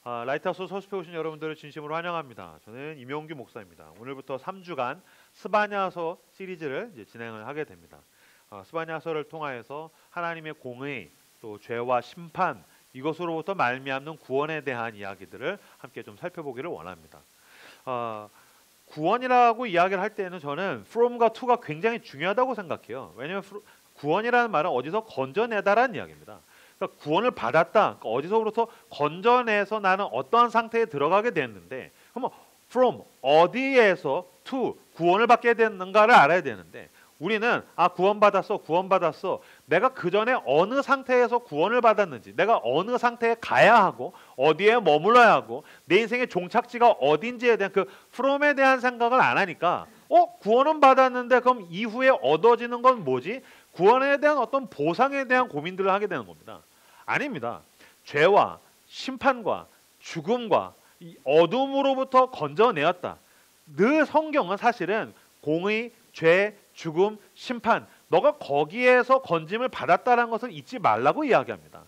라이트하우스 서술해 오신 여러분들을 진심으로 환영합니다. 저는 임용규 목사입니다. 오늘부터 3주간 스바냐서 시리즈를 이제 진행을 하게 됩니다. 스바냐서를 통하여서 하나님의 공의, 또 죄와 심판, 이것으로부터 말미암는 구원에 대한 이야기들을 함께 좀 살펴보기를 원합니다. 구원이라고 이야기를 할 때는 저는 from과 to가 굉장히 중요하다고 생각해요. 왜냐하면 구원이라는 말은 어디서 건져내다라는 이야기입니다. 그러니까 구원을 받았다. 그러니까 어디서부터 건져내서 나는 어떠한 상태에 들어가게 됐는데, 그러면 from 어디에서 to 구원을 받게 됐는가를 알아야 되는데, 우리는 구원받았어. 내가 그 전에 어느 상태에서 구원을 받았는지, 내가 어느 상태에 가야 하고 어디에 머물러야 하고 내 인생의 종착지가 어딘지에 대한 그 from에 대한 생각을 안 하니까 구원은 받았는데 그럼 이후에 얻어지는 건 뭐지? 구원에 대한 어떤 보상에 대한 고민들을 하게 되는 겁니다. 아닙니다. 죄와 심판과 죽음과 이 어둠으로부터 건져내었다. 늘 성경은 사실은 공의, 죄, 죽음, 심판, 너가 거기에서 건짐을 받았다는 것을 잊지 말라고 이야기합니다.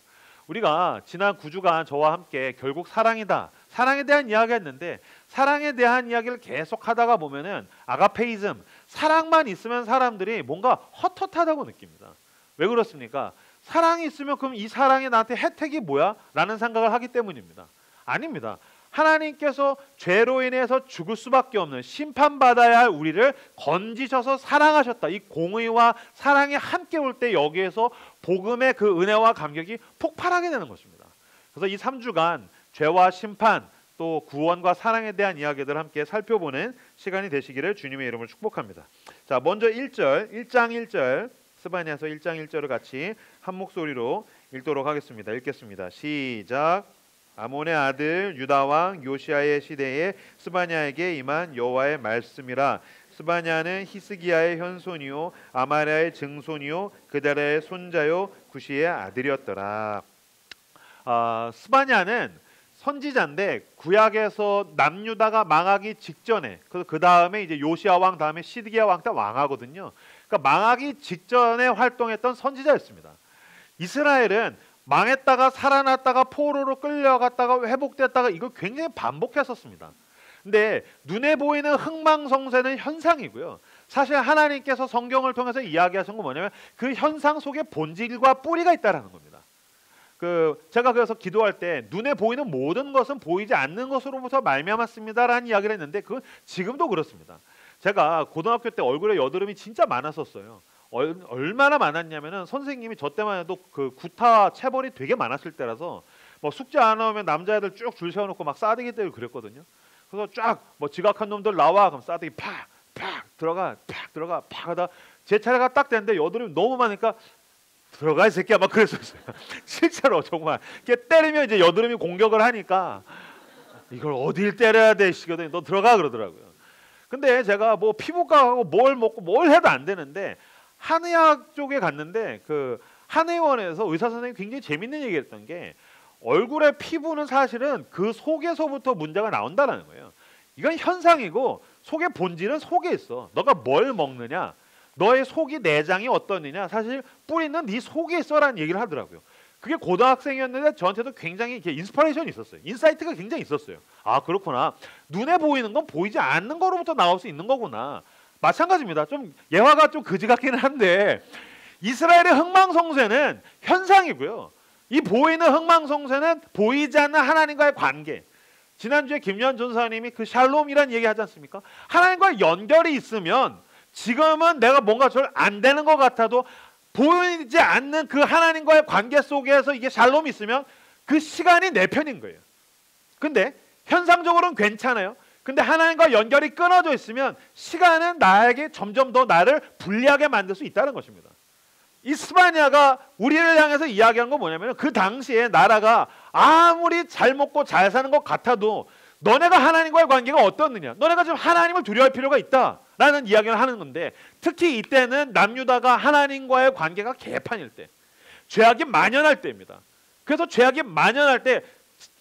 우리가 지난 9주간 저와 함께 결국 사랑이다, 사랑에 대한 이야기했는데, 사랑에 대한 이야기를 계속 하다가 보면은 아가페이즘, 사랑만 있으면 사람들이 뭔가 헛헛하다고 느낍니다. 왜 그렇습니까? 사랑이 있으면 그럼 이 사랑이 나한테 혜택이 뭐야? 라는 생각을 하기 때문입니다. 아닙니다. 하나님께서 죄로 인해서 죽을 수밖에 없는, 심판받아야 할 우리를 건지셔서 사랑하셨다. 이 공의와 사랑이 함께 올 때 여기에서 복음의 그 은혜와 감격이 폭발하게 되는 것입니다. 그래서 이 3주간 죄와 심판, 또 구원과 사랑에 대한 이야기들을 함께 살펴보는 시간이 되시기를 주님의 이름으로 축복합니다. 자, 먼저 1장 1절, 스바냐서 1장 1절을 같이 한 목소리로 읽도록 하겠습니다. 읽겠습니다. 시작. 아몬의 아들 유다 왕 요시아의 시대에 스바냐에게 임한 여호와의 말씀이라. 스바냐는 히스기야의 현손이요 아마랴의 증손이요 그다라의 손자요 구시의 아들이었더라. 스바냐는 선지자인데 구약에서 남유다가 망하기 직전에, 그 다음에 이제 요시아 왕, 다음에 시드기야 왕 때 왕하거든요. 그러니까 망하기 직전에 활동했던 선지자였습니다. 이스라엘은 망했다가 살아났다가 포로로 끌려갔다가 회복됐다가 이걸 굉장히 반복했었습니다. 근데 눈에 보이는 흥망성쇠는 현상이고요. 사실 하나님께서 성경을 통해서 이야기하신 건 뭐냐면 그 현상 속에 본질과 뿌리가 있다라는 겁니다. 제가 그래서 기도할 때 눈에 보이는 모든 것은 보이지 않는 것으로부터 말미암았습니다라는 이야기를 했는데 그건 지금도 그렇습니다. 제가 고등학교 때 얼굴에 여드름이 진짜 많았었어요. 얼마나 많았냐면은 선생님이 저 때만 해도 그 구타 체벌이 되게 많았을 때라서 뭐 숙제 안 하면 남자애들 쭉 줄 세워놓고 막 싸대기 때리고 그랬거든요. 그래서 쫙 뭐 지각한 놈들 나와 그럼 싸대기 팍 들어가 팍 하다 제 차례가 딱 됐는데 여드름이 너무 많으니까 들어가 이 새끼야 막 그랬었어요. 실제로 정말 이렇게 때리면 이제 여드름이 공격을 하니까 이걸 어딜 때려야 돼 시거든요. 너 들어가 그러더라고요. 근데 제가 뭐 피부과 가고 뭘 먹고 뭘 해도 안 되는데 한의학 쪽에 갔는데 그 한의원에서 의사 선생님이 굉장히 재밌는 얘기를 했던 게 얼굴의 피부는 사실은 그 속에서부터 문제가 나온다는 거예요. 이건 현상이고 속의 본질은 속에 있어. 너가 뭘 먹느냐, 너의 속이 내장이 어떠느냐, 사실 뿌리는 네 속에 있어라는 얘기를 하더라고요. 그게 고등학생이었는데 저한테도 굉장히 이렇게 인스파레이션이 있었어요. 인사이트가 굉장히 있었어요. 아, 그렇구나. 눈에 보이는 건 보이지 않는 거로부터 나올 수 있는 거구나. 마찬가지입니다. 좀 예화가 좀 그지 같기는 한데 이스라엘의 흥망성쇠는 현상이고요. 이 보이는 흥망성쇠는 보이지 않는 하나님과의 관계. 지난주에 김유한 전사님이 그 샬롬이라는 얘기 하지 않습니까? 하나님과 연결이 있으면 지금은 내가 뭔가 잘 안 되는 것 같아도 보이지 않는 그 하나님과의 관계 속에서 이게 샬롬이 있으면 그 시간이 내 편인 거예요. 근데 현상적으로는 괜찮아요. 근데 하나님과 연결이 끊어져 있으면 시간은 나에게 점점 더 나를 불리하게 만들 수 있다는 것입니다. 이 스바냐가 우리를 향해서 이야기한 건 뭐냐면 그 당시에 나라가 아무리 잘 먹고 잘 사는 것 같아도 너네가 하나님과의 관계가 어떻느냐, 너네가 지금 하나님을 두려워할 필요가 있다라는 이야기를 하는 건데, 특히 이때는 남유다가 하나님과의 관계가 개판일 때, 죄악이 만연할 때입니다. 그래서 죄악이 만연할 때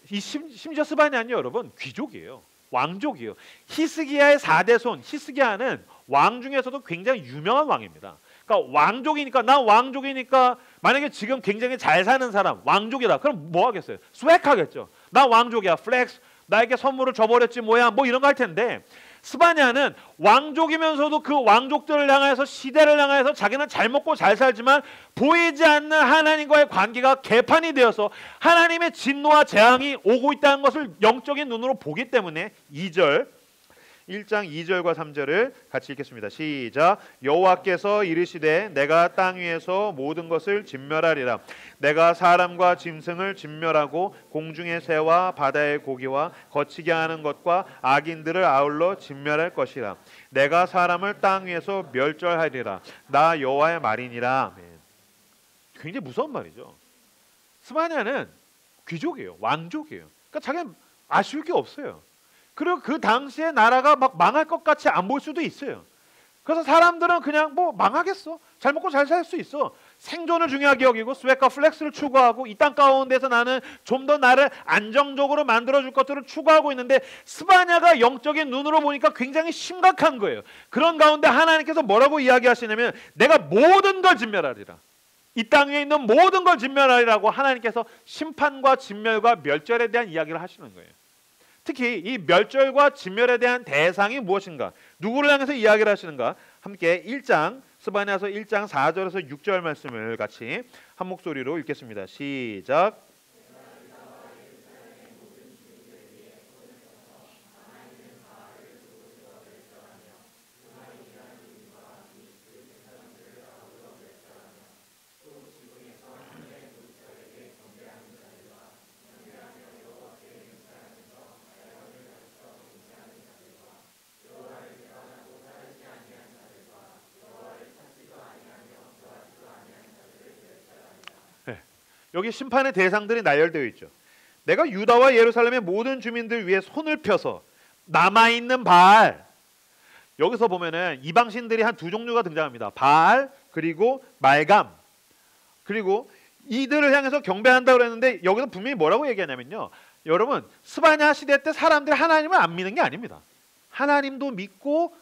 심지어 스바냐는요 여러분 귀족이에요. 왕족이에요. 히스기야의 4대 손, 히스기야는 왕 중에서도 굉장히 유명한 왕입니다. 그러니까 왕족이니까, 나 왕족이니까 만약에 지금 굉장히 잘 사는 사람 왕족이다 그럼 뭐 하겠어요? 스웩하겠죠. 나 왕족이야. 플렉스. 나에게 선물을 줘버렸지 뭐야. 뭐 이런 거 할 텐데 스바냐는 왕족이면서도 그 왕족들을 향해서 시대를 향해서 자기는 잘 먹고 잘 살지만 보이지 않는 하나님과의 관계가 개판이 되어서 하나님의 진노와 재앙이 오고 있다는 것을 영적인 눈으로 보기 때문에 1장 2절과 3절을 같이 읽겠습니다. 시작. 여호와께서 이르시되 내가 땅 위에서 모든 것을 진멸하리라. 내가 사람과 짐승을 진멸하고 공중의 새와 바다의 고기와 거치게 하는 것과 악인들을 아울러 진멸할 것이라. 내가 사람을 땅 위에서 멸절하리라. 나 여호와의 말이니라. 굉장히 무서운 말이죠. 스바냐는 귀족이에요. 왕족이에요. 그러니까 자기는 아쉬울 게 없어요. 그리고 그 당시에 나라가 막 망할 것 같이 안 볼 수도 있어요. 그래서 사람들은 그냥 뭐 망하겠어. 잘 먹고 잘 살 수 있어. 생존을 중요하게 여기고 스웩과 플렉스를 추구하고 이 땅 가운데서 나는 좀 더 나를 안정적으로 만들어줄 것들을 추구하고 있는데 스바냐가 영적인 눈으로 보니까 굉장히 심각한 거예요. 그런 가운데 하나님께서 뭐라고 이야기하시냐면 내가 모든 걸 진멸하리라. 이 땅에 있는 모든 걸 진멸하리라고 하나님께서 심판과 진멸과 멸절에 대한 이야기를 하시는 거예요. 특히 이 멸절과 진멸에 대한 대상이 무엇인가? 누구를 향해서 이야기를 하시는가? 함께 스바냐서 1장 4절에서 6절 말씀을 같이 한 목소리로 읽겠습니다. 시작. 여기 심판의 대상들이 나열되어 있죠. 내가 유다와 예루살렘의 모든 주민들 위에 손을 펴서 남아있는 바알. 여기서 보면은 이방신들이 한 두 종류가 등장합니다. 바알 그리고 말감. 그리고 이들을 향해서 경배한다고 그랬는데 여기서 분명히 뭐라고 얘기하냐면요. 여러분 스바냐 시대 때 사람들이 하나님을 안 믿는 게 아닙니다. 하나님도 믿고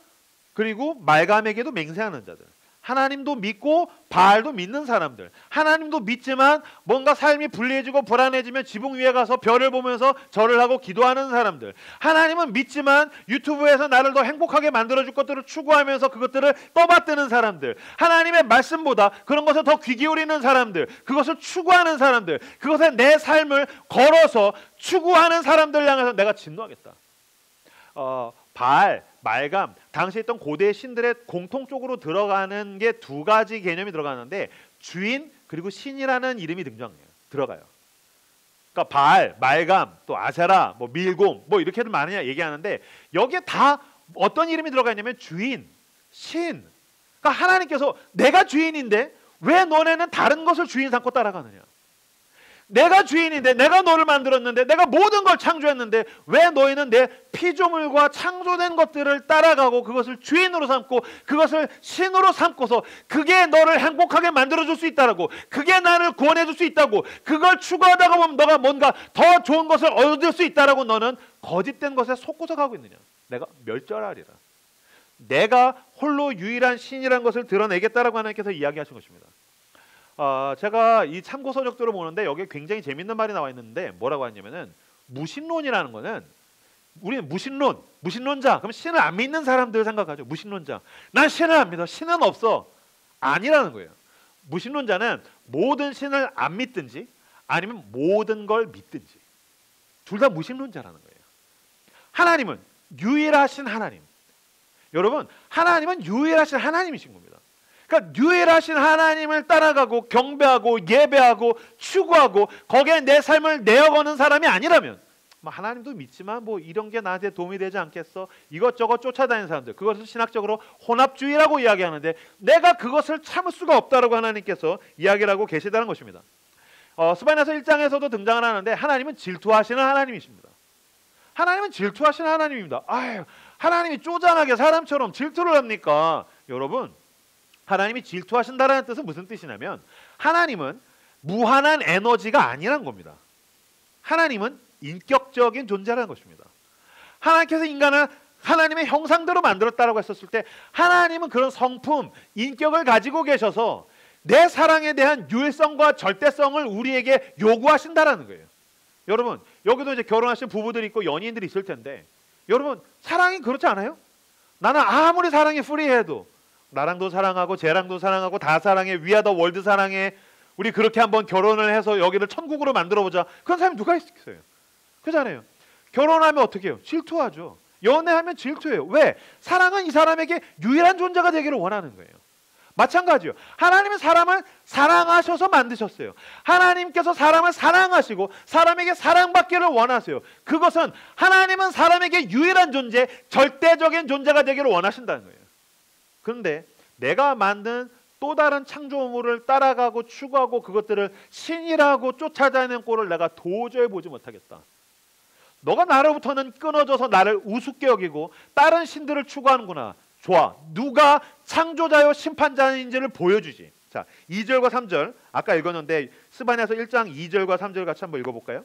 그리고 말감에게도 맹세하는 자들. 하나님도 믿고 바알도 믿는 사람들. 하나님도 믿지만 뭔가 삶이 불리해지고 불안해지면 지붕 위에 가서 별을 보면서 절을 하고 기도하는 사람들. 하나님은 믿지만 유튜브에서 나를 더 행복하게 만들어줄 것들을 추구하면서 그것들을 떠받드는 사람들. 하나님의 말씀보다 그런 것에 더 귀 기울이는 사람들. 그것을 추구하는 사람들. 그것에 내 삶을 걸어서 추구하는 사람들 향해서 내가 진노하겠다. 바알, 말감, 당시에 있던 고대 신들의 공통적으로 들어가는 게 두 가지 개념이 들어가는데 주인 그리고 신이라는 이름이 들어가요. 그러니까 바알, 말감, 또 아세라, 뭐 밀곰, 뭐 이렇게들 많이 얘기하는데 여기에 다 어떤 이름이 들어가 있냐면 주인, 신. 그러니까 하나님께서 내가 주인인데 왜 너네는 다른 것을 주인 삼고 따라가느냐? 내가 주인인데 내가 너를 만들었는데 내가 모든 걸 창조했는데 왜 너희는 내 피조물과 창조된 것들을 따라가고 그것을 주인으로 삼고 그것을 신으로 삼고서 그게 너를 행복하게 만들어줄 수 있다라고 그게 나를 구원해줄 수 있다고 그걸 추구하다가 보면 너가 뭔가 더 좋은 것을 얻을 수 있다라고 너는 거짓된 것에 속고서 가고 있느냐. 내가 멸절하리라. 내가 홀로 유일한 신이라는 것을 드러내겠다라고 하나님께서 이야기하신 것입니다. 제가 이 참고 서적들을 보는데 여기에 굉장히 재밌는 말이 나와 있는데 뭐라고 하냐면은 무신론이라는 거는 우리는 무신론자. 그럼 신을 안 믿는 사람들 생각하죠. 무신론자. 난 신을 안 믿어. 신은 없어. 아니라는 거예요. 무신론자는 모든 신을 안 믿든지 아니면 모든 걸 믿든지 둘 다 무신론자라는 거예요. 하나님은 유일하신 하나님. 여러분 하나님은 유일하신 하나님이신 겁니다. 그러니까 유일하신 하나님을 따라가고 경배하고 예배하고 추구하고 거기에 내 삶을 내어거는 사람이 아니라면 뭐 하나님도 믿지만 뭐 이런 게 나한테 도움이 되지 않겠어? 이것저것 쫓아다니는 사람들 그것을 신학적으로 혼합주의라고 이야기하는데 내가 그것을 참을 수가 없다라고 하나님께서 이야기를 하고 계시다는 것입니다. 스바냐서 1장에서도 등장을 하는데 하나님은 질투하시는 하나님이십니다. 하나님은 질투하시는 하나님입니다. 아유, 하나님이 쪼잔하게 사람처럼 질투를 합니까? 여러분 하나님이 질투하신다는 뜻은 무슨 뜻이냐면 하나님은 무한한 에너지가 아니란 겁니다. 하나님은 인격적인 존재라는 것입니다. 하나님께서 인간을 하나님의 형상대로 만들었다라고 했었을 때 하나님은 그런 성품, 인격을 가지고 계셔서 내 사랑에 대한 유일성과 절대성을 우리에게 요구하신다라는 거예요. 여러분 여기도 이제 결혼하신 부부들이 있고 연인들이 있을 텐데 여러분 사랑이 그렇지 않아요? 나는 아무리 사랑이 프리해도 나랑도 사랑하고 쟤랑도 사랑하고 다 사랑해, 위아더 월드 사랑해, 우리 그렇게 한번 결혼을 해서 여기를 천국으로 만들어보자. 그런 사람이 누가 있겠어요? 그렇잖아요. 결혼하면 어떻게 해요? 질투하죠. 연애하면 질투해요. 왜? 사랑은 이 사람에게 유일한 존재가 되기를 원하는 거예요. 마찬가지요. 하나님은 사람을 사랑하셔서 만드셨어요. 하나님께서 사람을 사랑하시고 사람에게 사랑받기를 원하세요. 그것은 하나님은 사람에게 유일한 존재, 절대적인 존재가 되기를 원하신다는 거예요. 그런데 내가 만든 또 다른 창조물을 따라가고 추구하고 그것들을 신이라고 쫓아다니는 꼴을 내가 도저히 보지 못하겠다. 너가 나로부터는 끊어져서 나를 우습게 여기고 다른 신들을 추구하는구나. 좋아. 누가 창조자요 심판자인지를 보여주지. 자, 2절과 3절 아까 읽었는데 스바냐서 1장 2절과 3절 같이 한번 읽어볼까요?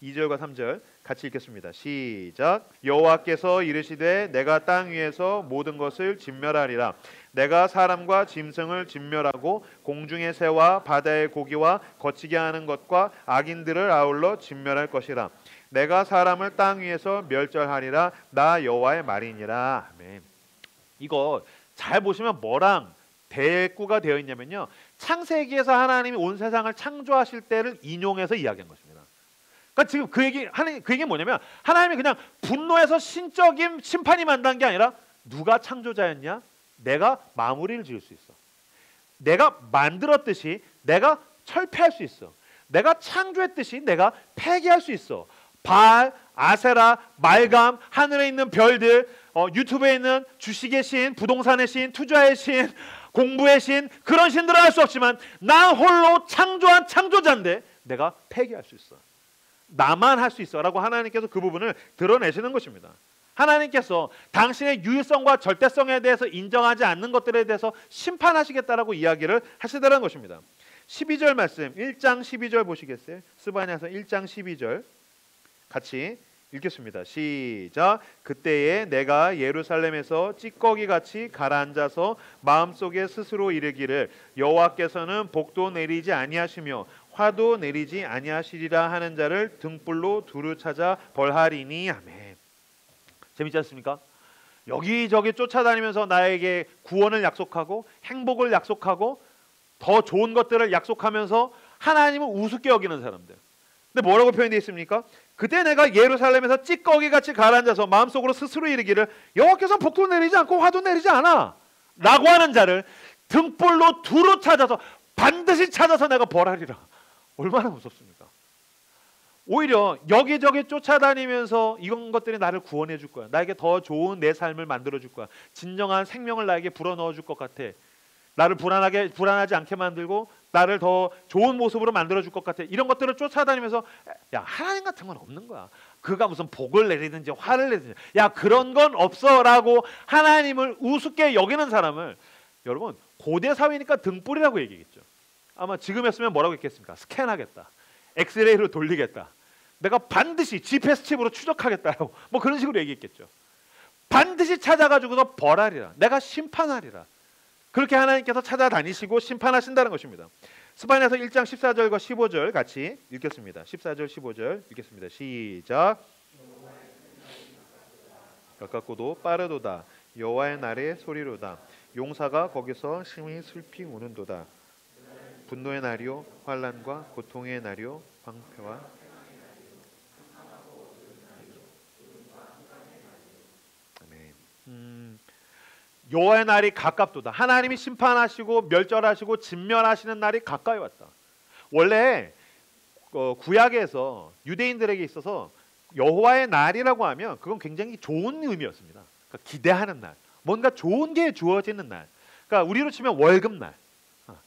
2절과 3절 같이 읽겠습니다. 시작. 여호와께서 이르시되 내가 땅 위에서 모든 것을 진멸하리라. 내가 사람과 짐승을 진멸하고 공중의 새와 바다의 고기와 거치게 하는 것과 악인들을 아울러 진멸할 것이라. 내가 사람을 땅 위에서 멸절하리라. 나 여호와의 말이니라. 아멘. 이거 잘 보시면 뭐랑 대꾸가 되어 있냐면요, 창세기에서 하나님이 온 세상을 창조하실 때를 인용해서 이야기한 것입니다. 그러니까 지금 그 얘기 뭐냐면 하나님이 그냥 분노해서 신적인 심판이 만난 게 아니라 누가 창조자였냐? 내가 마무리를 지을 수 있어. 내가 만들었듯이 내가 철폐할 수 있어. 내가 창조했듯이 내가 폐기할 수 있어. 바알, 아세라, 말감, 하늘에 있는 별들, 유튜브에 있는 주식의 신, 부동산의 신, 투자의 신, 공부의 신, 그런 신들은 할 수 없지만 나 홀로 창조한 창조자인데 내가 폐기할 수 있어. 나만 할 수 있어 라고 하나님께서 그 부분을 드러내시는 것입니다. 하나님께서 당신의 유일성과 절대성에 대해서 인정하지 않는 것들에 대해서 심판하시겠다라고 이야기를 하시더라는 것입니다. 12절 말씀 1장 12절 보시겠어요? 스바냐서 1장 12절 같이 읽겠습니다. 시작. 그때에 내가 예루살렘에서 찌꺼기같이 가라앉아서 마음속에 스스로 이르기를 여호와께서는 복도 내리지 아니하시며 화도 내리지 아니하시리라 하는 자를 등불로 두루 찾아 벌하리니. 아멘. 재밌지 않습니까? 여기저기 쫓아다니면서 나에게 구원을 약속하고 행복을 약속하고 더 좋은 것들을 약속하면서 하나님을 우습게 여기는 사람들. 근데 뭐라고 표현되어 있습니까? 그때 내가 예루살렘에서 찌꺼기같이 가라앉아서 마음속으로 스스로 이르기를 여호와께서는 복도 내리지 않고 화도 내리지 않아 라고 하는 자를 등불로 두루 찾아서 반드시 찾아서 내가 벌하리라. 얼마나 무섭습니까? 오히려 여기저기 쫓아다니면서 이런 것들이 나를 구원해 줄 거야. 나에게 더 좋은 내 삶을 만들어 줄 거야. 진정한 생명을 나에게 불어넣어 줄 것 같아. 나를 불안하지 않게 만들고 나를 더 좋은 모습으로 만들어 줄 것 같아. 이런 것들을 쫓아다니면서 야, 하나님 같은 건 없는 거야. 그가 무슨 복을 내리든지 화를 내든지 야, 그런 건 없어 라고 하나님을 우습게 여기는 사람을 여러분 고대 사회니까 등불이라고 얘기했죠. 아마 지금이었으면 뭐라고 했겠습니까? 스캔하겠다. 엑스레이로 돌리겠다. 내가 반드시 GPS 칩으로 추적하겠다라고 뭐 그런 식으로 얘기했겠죠. 반드시 찾아가지고서 벌하리라. 내가 심판하리라. 그렇게 하나님께서 찾아다니시고 심판하신다는 것입니다. 스바냐서 1장 14절과 15절 같이 읽겠습니다. 14절 15절 읽겠습니다. 시작. 가깝고도 빠르도다. 여호와의 날의 소리로다. 용사가 거기서 심히 슬피 우는도다. 분노의 날이요 환난과 고통의 날이요 방패와 아멘. 여호와의 날이 가깝도다. 하나님이 심판하시고 멸절하시고 진멸하시는 날이 가까이 왔다. 원래 구약에서 유대인들에게 있어서 여호와의 날이라고 하면 그건 굉장히 좋은 의미였습니다. 그러니까 기대하는 날, 뭔가 좋은 게 주어지는 날. 그러니까 우리로 치면 월급날,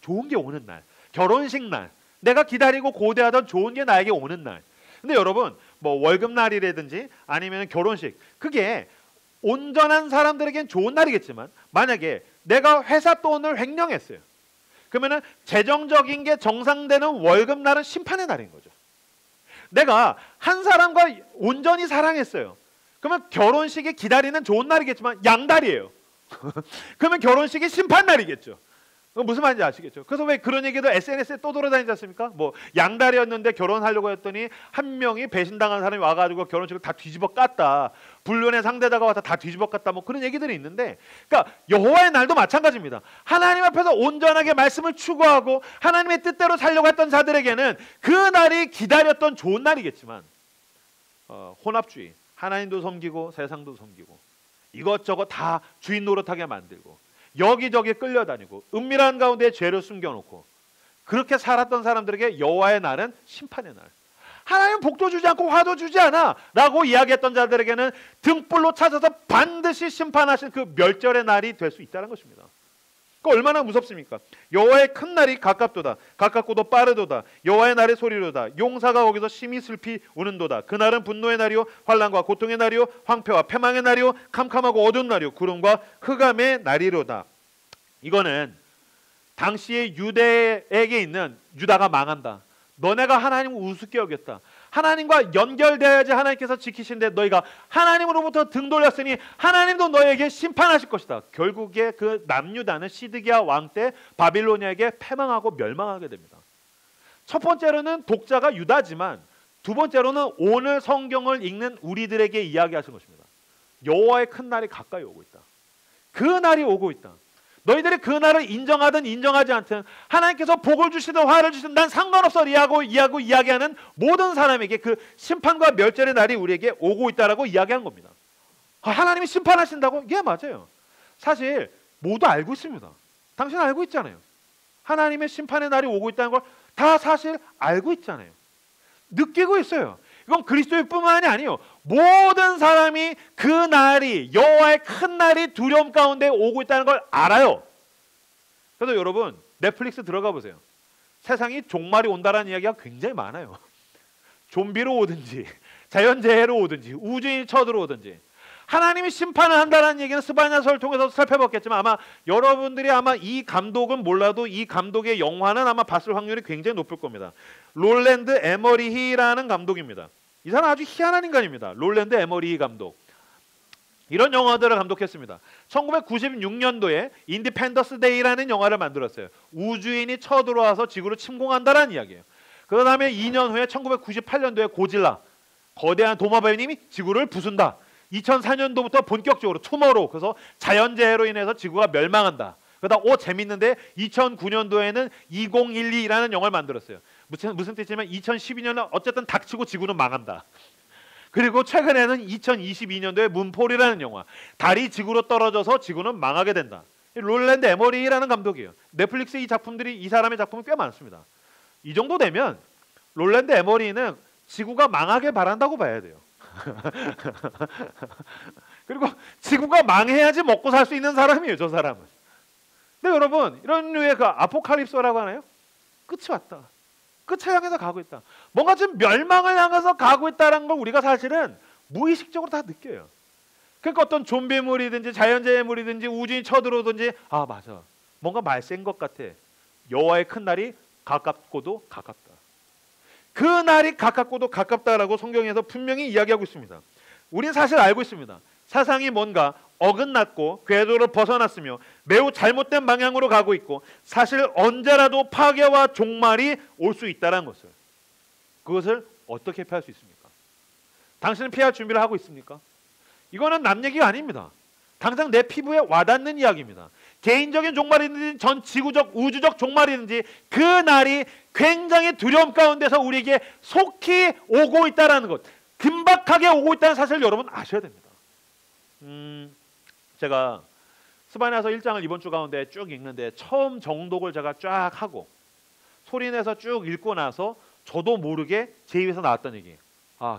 좋은 게 오는 날, 결혼식 날, 내가 기다리고 고대하던 좋은 게 나에게 오는 날. 근데 여러분 뭐 월급날이라든지 아니면 결혼식, 그게 온전한 사람들에겐 좋은 날이겠지만 만약에 내가 회사 돈을 횡령했어요. 그러면은 재정적인 게 정상되는 월급날은 심판의 날인 거죠. 내가 한 사람과 온전히 사랑했어요. 그러면 결혼식이 기다리는 좋은 날이겠지만 양날이에요. 그러면 결혼식이 심판 날이겠죠. 무슨 말인지 아시겠죠? 그래서 왜 그런 얘기도 SNS에 또 돌아다니지 않습니까? 뭐 양다리였는데 결혼하려고 했더니 한 명이 배신당한 사람이 와가지고 결혼식을 다 뒤집어 깠다. 불륜의 상대자가 와서 다 뒤집어 깠다. 뭐 그런 얘기들이 있는데, 그러니까 여호와의 날도 마찬가지입니다. 하나님 앞에서 온전하게 말씀을 추구하고 하나님의 뜻대로 살려고 했던 자들에게는 그 날이 기다렸던 좋은 날이겠지만, 혼합주의, 하나님도 섬기고 세상도 섬기고 이것저것 다 주인 노릇하게 만들고 여기저기 끌려다니고 은밀한 가운데 죄를 숨겨놓고 그렇게 살았던 사람들에게 여호와의 날은 심판의 날. 하나님 복도 주지 않고 화도 주지 않아 라고 이야기했던 자들에게는 등불로 찾아서 반드시 심판하실 그 멸절의 날이 될 수 있다는 것입니다. 그 얼마나 무섭습니까? 여호와의 큰 날이 가깝도다. 가깝고도 빠르도다. 여호와의 날의 소리로다. 용사가 거기서 심히 슬피 우는도다. 그날은 분노의 날이요 환난과 고통의 날이요 황폐와 패망의 날이요 캄캄하고 어두운 날이요 구름과 흑암의 날이로다. 이거는 당시의 유대에게 있는 유다가 망한다. 너네가 하나님을 우습게 여겼다. 하나님과 연결되어야지 하나님께서 지키신데 너희가 하나님으로부터 등 돌렸으니 하나님도 너희에게 심판하실 것이다. 결국에 그 남유다는 시드기야 왕 때 바빌로니아에게 패망하고 멸망하게 됩니다. 첫 번째로는 독자가 유다지만 두 번째로는 오늘 성경을 읽는 우리들에게 이야기하신 것입니다. 여호와의 큰 날이 가까이 오고 있다. 그 날이 오고 있다. 너희들이 그 날을 인정하든 인정하지 않든 하나님께서 복을 주시든 화를 주시든 난 상관없어 이야기하는 모든 사람에게 그 심판과 멸절의 날이 우리에게 오고 있다라고 이야기한 겁니다. 하나님이 심판하신다고? 예, 맞아요. 사실 모두 알고 있습니다. 당신 알고 있잖아요. 하나님의 심판의 날이 오고 있다는 걸 다 사실 알고 있잖아요. 느끼고 있어요. 이건 그리스도인뿐만이 아니에요. 모든 사람이 그 날이 여호와의 큰 날이 두려움 가운데 오고 있다는 걸 알아요. 그래서 여러분 넷플릭스 들어가 보세요. 세상이 종말이 온다라는 이야기가 굉장히 많아요. 좀비로 오든지 자연재해로 오든지 우주인이 쳐들어오든지 하나님이 심판을 한다는 얘기는 스바냐서를 통해서 살펴봤겠지만 아마 여러분들이 아마 이 감독은 몰라도 이 감독의 영화는 아마 봤을 확률이 굉장히 높을 겁니다. 롤랜드 에머리히라는 감독입니다. 이 사람 아주 희한한 인간입니다. 롤랜드 에머리히 감독. 이런 영화들을 감독했습니다. 1996년도에 인디펜던스 데이라는 영화를 만들었어요. 우주인이 쳐들어와서 지구를 침공한다는 이야기예요. 그 다음에 2년 후에 1998년도에 고질라, 거대한 도마뱀님이 지구를 부순다. 2004년도부터 본격적으로 투머로우, 그래서 자연재해로 인해서 지구가 멸망한다. 그러다 재밌는데 2009년도에는 2012라는 영화를 만들었어요. 무슨 뜻이냐면 2012년은 어쨌든 닥치고 지구는 망한다. 그리고 최근에는 2022년도에 문폴이라는 영화, 달이 지구로 떨어져서 지구는 망하게 된다. 롤랜드 에머리라는 감독이에요. 넷플릭스 이 사람의 작품이 꽤 많습니다. 이 정도 되면 롤랜드 에머리는 지구가 망하게 바란다고 봐야 돼요. 그리고 지구가 망해야지 먹고 살 수 있는 사람이에요, 저 사람은. 근데 여러분, 이런 류의 그 아포칼립스라고 하나요? 끝이 왔다. 끝을 향해서 가고 있다. 뭔가 지금 멸망을 향해서 가고 있다는 걸 우리가 사실은 무의식적으로 다 느껴요. 그러니까 어떤 좀비물이든지 자연재해물이든지 우주인이 쳐들어오든지 맞아. 뭔가 말세인 것 같아. 여호와의 큰 날이 가깝고도 가깝다. 그 날이 가깝고도 가깝다라고 성경에서 분명히 이야기하고 있습니다. 우리는 사실 알고 있습니다. 세상이 뭔가 어긋났고 궤도를 벗어났으며 매우 잘못된 방향으로 가고 있고 사실 언제라도 파괴와 종말이 올 수 있다는 것을, 그것을 어떻게 피할 수 있습니까? 당신은 피할 준비를 하고 있습니까? 이거는 남 얘기가 아닙니다. 당장 내 피부에 와닿는 이야기입니다. 개인적인 종말이든지 전 지구적 우주적 종말이든지 그 날이 굉장히 두려움 가운데서 우리에게 속히 오고 있다는 것, 긴박하게 오고 있다는 사실을 여러분 아셔야 됩니다. 제가 스바냐서 1장을 이번 주 가운데 쭉 읽는데 처음 정독을 제가 쫙 하고 소리내서 쭉 읽고 나서 저도 모르게 제 입에서 나왔던 얘기,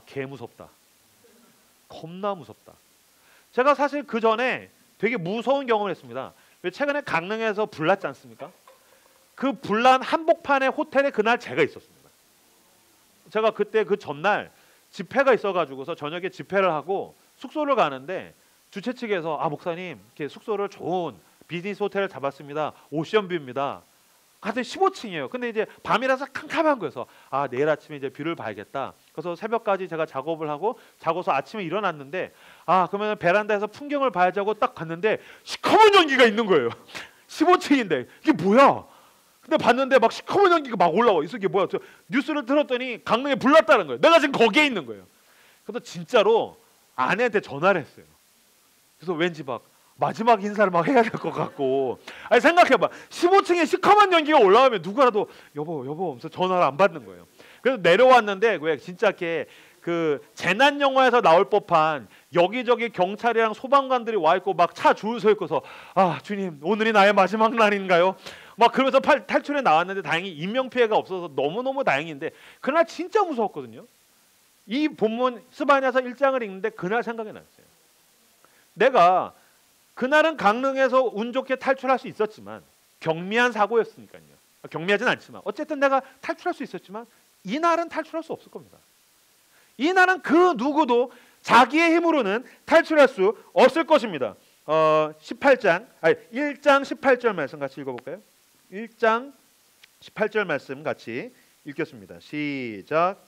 개 무섭다. 겁나 무섭다. 제가 사실 그 전에 되게 무서운 경험을 했습니다. 최근에 강릉에서 불났지 않습니까? 그 불난 한복판의 호텔에 그날 제가 있었습니다. 제가 그때 그 전날 집회가 있어가지고서 저녁에 집회를 하고 숙소를 가는데 주최 측에서 목사님 이렇게 숙소를 좋은 비즈니스 호텔을 잡았습니다. 오션뷰입니다. 하여튼 15층이에요. 근데 이제 밤이라서 캄캄한 거여서 내일 아침에 이제 뷰를 봐야겠다. 그래서 새벽까지 제가 작업을 하고 자고서 아침에 일어났는데 그러면 베란다에서 풍경을 봐야지 하고 딱 갔는데 시커먼 연기가 있는 거예요. 15층인데 이게 뭐야? 근데 봤는데 막 시커먼 연기가 막 올라와. 이게 뭐야? 저 뉴스를 들었더니 강릉에 불났다는 거예요. 내가 지금 거기에 있는 거예요. 그래서 진짜로 아내한테 전화를 했어요. 그래서 왠지 막 마지막 인사를 막 해야 될 것 같고. 아니 생각해봐. 15층에 시커먼 연기가 올라오면 누구라도 여보 하면서 전화를 안 받는 거예요. 그래서 내려왔는데 왜 진짜 이렇게 그 재난 영화에서 나올 법한 여기저기 경찰이랑 소방관들이 와 있고 막 차 줄 서 있고서 아 주님 오늘이 나의 마지막 날인가요? 막 그러면서 탈출해 나왔는데 다행히 인명 피해가 없어서 너무너무 다행인데 그날 진짜 무서웠거든요. 이 본문 스바냐서 1장을 읽는데 그날 생각이 났어요. 내가 그날은 강릉에서 운 좋게 탈출할 수 있었지만 경미한 사고였으니까요. 경미하진 않지만 어쨌든 내가 탈출할 수 있었지만 이날은 탈출할 수 없을 겁니다. 이날은 그 누구도 자기의 힘으로는 탈출할 수 없을 것입니다. 1장 18절 말씀 같이 읽어볼까요? 1장 18절 말씀 같이 읽겠습니다. 시작.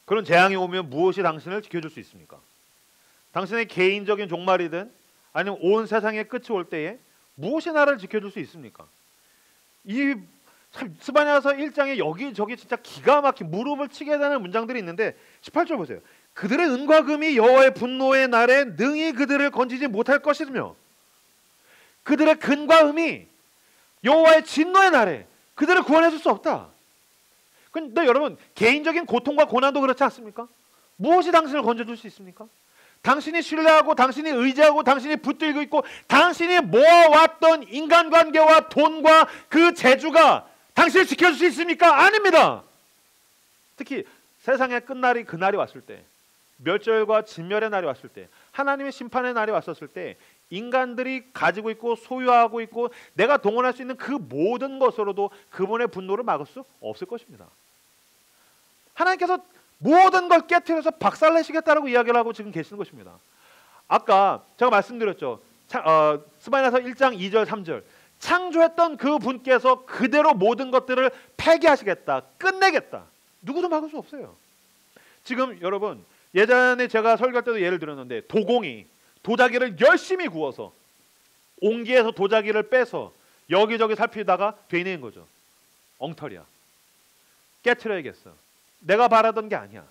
그런 재앙이 오면 무엇이 당신을 지켜줄 수 있습니까? 당신의 개인적인 종말이든 아니면 온 세상의 끝이 올 때에 무엇이 나를 지켜줄 수 있습니까? 이 참 스바냐서 1장에 여기저기 진짜 기가 막힌 무릎을 치게 되는 문장들이 있는데 18절 보세요. 그들의 은과 금이 여호와의 분노의 날에 능히 그들을 건지지 못할 것이며 그들의 금과 음이 여호와의 진노의 날에 그들을 구원해 줄 수 없다. 근데 여러분 개인적인 고통과 고난도 그렇지 않습니까? 무엇이 당신을 건져줄 수 있습니까? 당신이 신뢰하고 당신이 의지하고 당신이 붙들고 있고 당신이 모아왔던 인간관계와 돈과 그 재주가 당신을 지켜줄 수 있습니까? 아닙니다. 특히 세상의 끝날이 그날이 왔을 때 멸절과 진멸의 날이 왔을 때 하나님의 심판의 날이 왔었을 때 인간들이 가지고 있고 소유하고 있고 내가 동원할 수 있는 그 모든 것으로도 그분의 분노를 막을 수 없을 것입니다. 하나님께서 모든 걸 깨트려서 박살내시겠다라고 이야기를 하고 지금 계시는 것입니다. 아까 제가 말씀드렸죠. 스바냐서 1장 2절 3절 창조했던 그 분께서 그대로 모든 것들을 폐기하시겠다. 끝내겠다. 누구도 막을 수 없어요. 지금 여러분 예전에 제가 설교할 때도 예를 들었는데 도공이 도자기를 열심히 구워서 옹기에서 도자기를 빼서 여기저기 살피다가 되는 거죠. 엉터리야. 깨트려야겠어. 내가 바라던 게 아니야.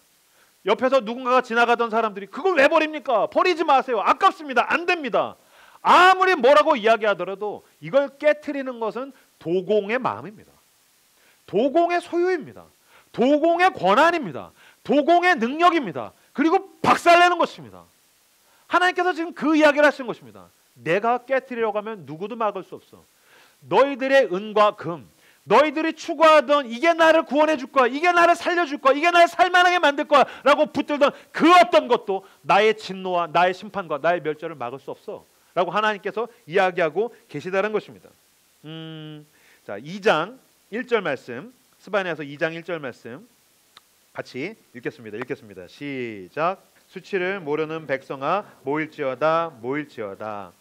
옆에서 누군가가 지나가던 사람들이 그걸 왜 버립니까? 버리지 마세요. 아깝습니다. 안 됩니다. 아무리 뭐라고 이야기하더라도 이걸 깨트리는 것은 도공의 마음입니다. 도공의 소유입니다. 도공의 권한입니다. 도공의 능력입니다. 그리고 박살내는 것입니다. 하나님께서 지금 그 이야기를 하시는 것입니다. 내가 깨트리려고 하면 누구도 막을 수 없어. 너희들의 은과 금, 너희들이 추구하던 이게 나를 구원해 줄 거야, 이게 나를 살려줄 거야, 이게 나를 살만하게 만들 거야 라고 붙들던 그 어떤 것도 나의 진노와 나의 심판과 나의 멸절을 막을 수 없어 라고 하나님께서 이야기하고 계시다는 것입니다. 자, 2장 1절 말씀, 스바냐서 2장 1절 말씀 같이 읽겠습니다. 시작. 수치를 모르는 백성아 모일지어다 모일지어다.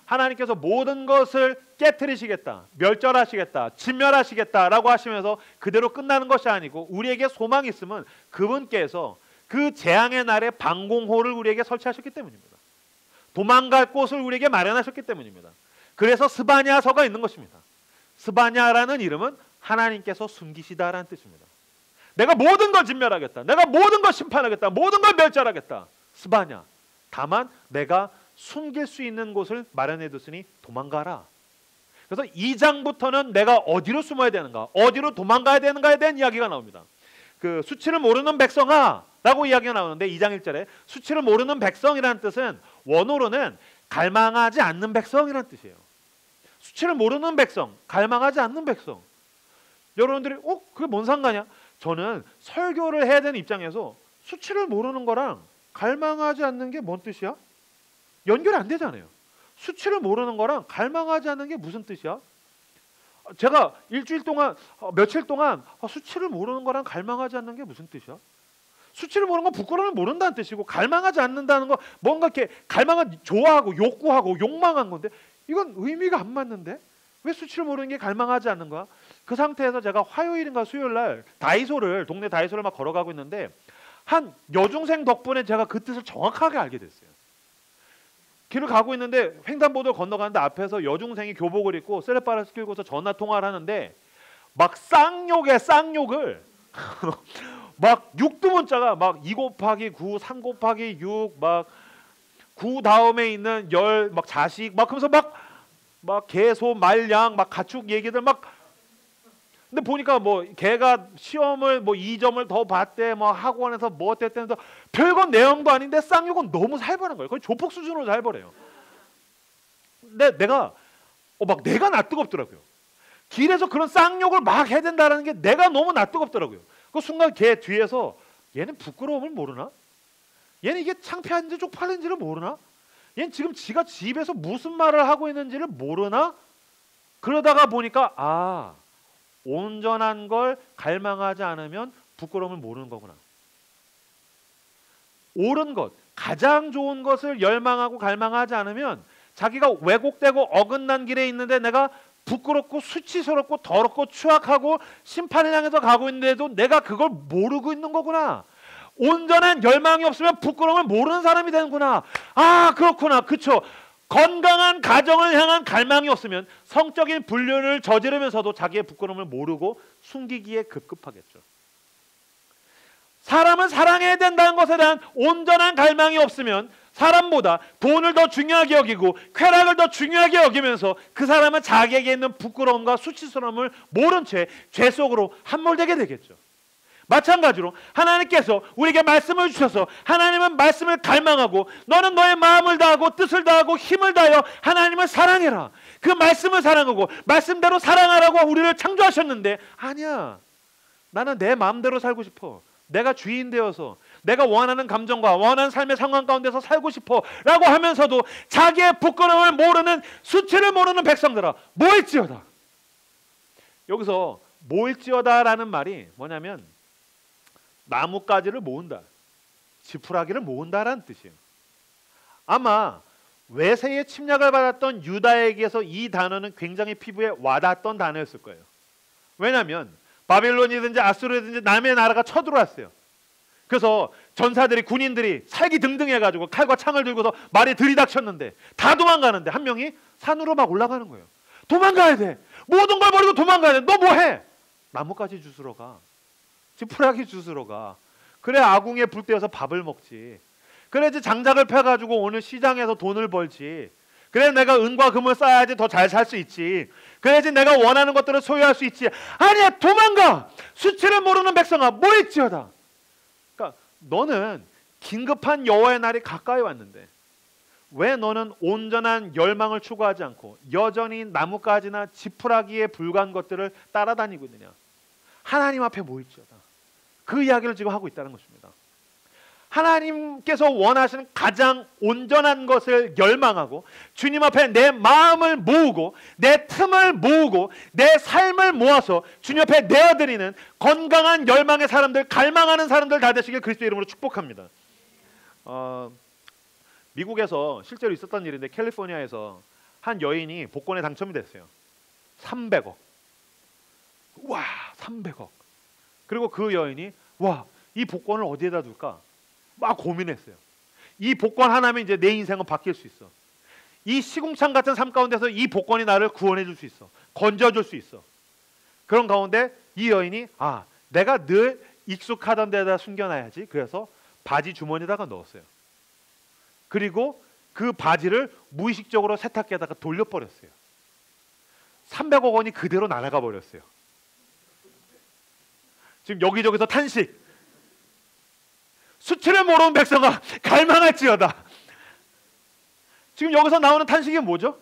하나님께서 모든 것을 깨트리시겠다, 멸절하시겠다, 진멸하시겠다라고 하시면서 그대로 끝나는 것이 아니고 우리에게 소망이 있으면 그분께서 그 재앙의 날에 방공호를 우리에게 설치하셨기 때문입니다. 도망갈 곳을 우리에게 마련하셨기 때문입니다. 그래서 스바냐서가 있는 것입니다. 스바냐라는 이름은 하나님께서 숨기시다라는 뜻입니다. 내가 모든 걸 진멸하겠다, 내가 모든 걸 심판하겠다, 모든 걸 멸절하겠다. 스바냐. 다만 내가 숨길 수 있는 곳을 마련해 뒀으니 도망가라. 그래서 2장부터는 내가 어디로 숨어야 되는가, 어디로 도망가야 되는가에 대한 이야기가 나옵니다. 그 수치를 모르는 백성아 라고 이야기가 나오는데 2장 1절에 수치를 모르는 백성이라는 뜻은 원어로는 갈망하지 않는 백성이라는 뜻이에요. 수치를 모르는 백성, 갈망하지 않는 백성. 여러분들이 그게 뭔 상관이야? 저는 설교를 해야 되는 입장에서 수치를 모르는 거랑 갈망하지 않는 게 뭔 뜻이야? 연결이 안 되잖아요. 수치를 모르는 거랑 갈망하지 않는 게 무슨 뜻이야? 제가 일주일 동안 며칠 동안 수치를 모르는 거랑 갈망하지 않는 게 무슨 뜻이야? 수치를 모르는 건 부끄러움을 모른다는 뜻이고, 갈망하지 않는다는 거 뭔가 이렇게 갈망은 좋아하고 욕구하고 욕망한 건데, 이건 의미가 안 맞는데 왜 수치를 모르는 게 갈망하지 않는 거야? 그 상태에서 제가 화요일인가 수요일 날 동네 다이소를 막 걸어가고 있는데, 한 여중생 덕분에 제가 그 뜻을 정확하게 알게 됐어요. 길을 가고 있는데 횡단보도를 건너가는데 앞에서 여중생이 교복을 입고 셀레바를 끼고서 전화 통화를 하는데, 막 쌍욕을 막 육두문자가 막 2 곱하기 9, 3 곱하기 6, 막 9 다음에 있는 열, 막 자식, 막 그러면서 막 개소, 말, 양, 막 가축 얘기들 막. 근데 보니까 뭐 걔가 시험을 뭐 2점을 더 봤대, 뭐 학원에서 뭐 어땠대면서 별건 내용도 아닌데 쌍욕은 너무 살벌한 거예요. 거의 조폭 수준으로 살벌해요. 근데 내가 낯뜨겁더라고요. 길에서 그런 쌍욕을 막 해야 된다는 게 내가 너무 낯뜨겁더라고요. 그 순간 걔 뒤에서, 얘는 부끄러움을 모르나? 얘는 이게 창피한지 쪽팔린지를 모르나? 얘는 지금 지가 집에서 무슨 말을 하고 있는지를 모르나? 그러다가 보니까 온전한 걸 갈망하지 않으면 부끄러움을 모르는 거구나. 옳은 것, 가장 좋은 것을 열망하고 갈망하지 않으면 자기가 왜곡되고 어긋난 길에 있는데 내가 부끄럽고 수치스럽고 더럽고 추악하고 심판을 향해서 가고 있는데도 내가 그걸 모르고 있는 거구나. 온전한 열망이 없으면 부끄러움을 모르는 사람이 되는구나. 그렇구나. 그쵸. 건강한 가정을 향한 갈망이 없으면 성적인 불륜을 저지르면서도 자기의 부끄러움을 모르고 숨기기에 급급하겠죠. 사람은 사랑해야 된다는 것에 대한 온전한 갈망이 없으면 사람보다 돈을 더 중요하게 여기고 쾌락을 더 중요하게 여기면서 그 사람은 자기에게 있는 부끄러움과 수치스러움을 모른 채 죄 속으로 함몰되게 되겠죠. 마찬가지로 하나님께서 우리에게 말씀을 주셔서 하나님은 말씀을 갈망하고 너는 너의 마음을 다하고 뜻을 다하고 힘을 다하여 하나님을 사랑해라. 그 말씀을 사랑하고 말씀대로 사랑하라고 우리를 창조하셨는데, 아니야, 나는 내 마음대로 살고 싶어. 내가 주인 되어서 내가 원하는 감정과 원하는 삶의 상황 가운데서 살고 싶어 라고 하면서도 자기의 부끄러움을 모르는, 수치를 모르는 백성들아, 모일지어다. 여기서 모일지어다 라는 말이 뭐냐면 나뭇가지를 모은다, 지푸라기를 모은다라는 뜻이에요. 아마 외세의 침략을 받았던 유다에게서 이 단어는 굉장히 피부에 와닿았던 단어였을 거예요. 왜냐하면 바빌론이든지 아수르든지 남의 나라가 쳐들어왔어요. 그래서 전사들이, 군인들이 살기등등해가지고 칼과 창을 들고서 말이 들이닥쳤는데 다 도망가는데 한 명이 산으로 막 올라가는 거예요. 도망가야 돼. 모든 걸 버리고 도망가야 돼. 너 뭐해? 나뭇가지 주스러 가. 지푸라기 주스러 가. 그래 아궁이에 불 떼어서 밥을 먹지. 그래야지 장작을 펴가지고 오늘 시장에서 돈을 벌지. 그래 내가 은과 금을 쌓아야지 더 잘 살 수 있지. 그래야지 내가 원하는 것들을 소유할 수 있지. 아니야, 도망가. 수치를 모르는 백성아, 모일지어다. 그러니까 너는 긴급한 여호와의 날이 가까이 왔는데 왜 너는 온전한 열망을 추구하지 않고 여전히 나뭇가지나 지푸라기에 불과한 것들을 따라다니고 있느냐. 하나님 앞에 모일지어다. 그 이야기를 지금 하고 있다는 것입니다. 하나님께서 원하시는 가장 온전한 것을 열망하고 주님 앞에 내 마음을 모으고 내 틈을 모으고 내 삶을 모아서 주님 앞에 내어드리는 건강한 열망의 사람들, 갈망하는 사람들 다 되시길 그리스도 이름으로 축복합니다. 미국에서 실제로 있었던 일인데 캘리포니아에서 한 여인이 복권에 당첨이 됐어요. 300억. 와, 300억. 그리고 그 여인이 이 복권을 어디에다 둘까? 막 고민했어요. 이 복권 하나면 이제 내 인생은 바뀔 수 있어. 이 시궁창 같은 삶 가운데서 이 복권이 나를 구원해 줄 수 있어. 건져줄 수 있어. 그런 가운데 이 여인이 내가 늘 익숙하던 데다 숨겨놔야지. 그래서 바지 주머니에다가 넣었어요. 그리고 그 바지를 무의식적으로 세탁기에다가 돌려버렸어요. 300억 원이 그대로 날아가 버렸어요. 지금 여기저기서 탄식. 수치를 모르는 백성아, 갈망할지어다. 지금 여기서 나오는 탄식이 뭐죠?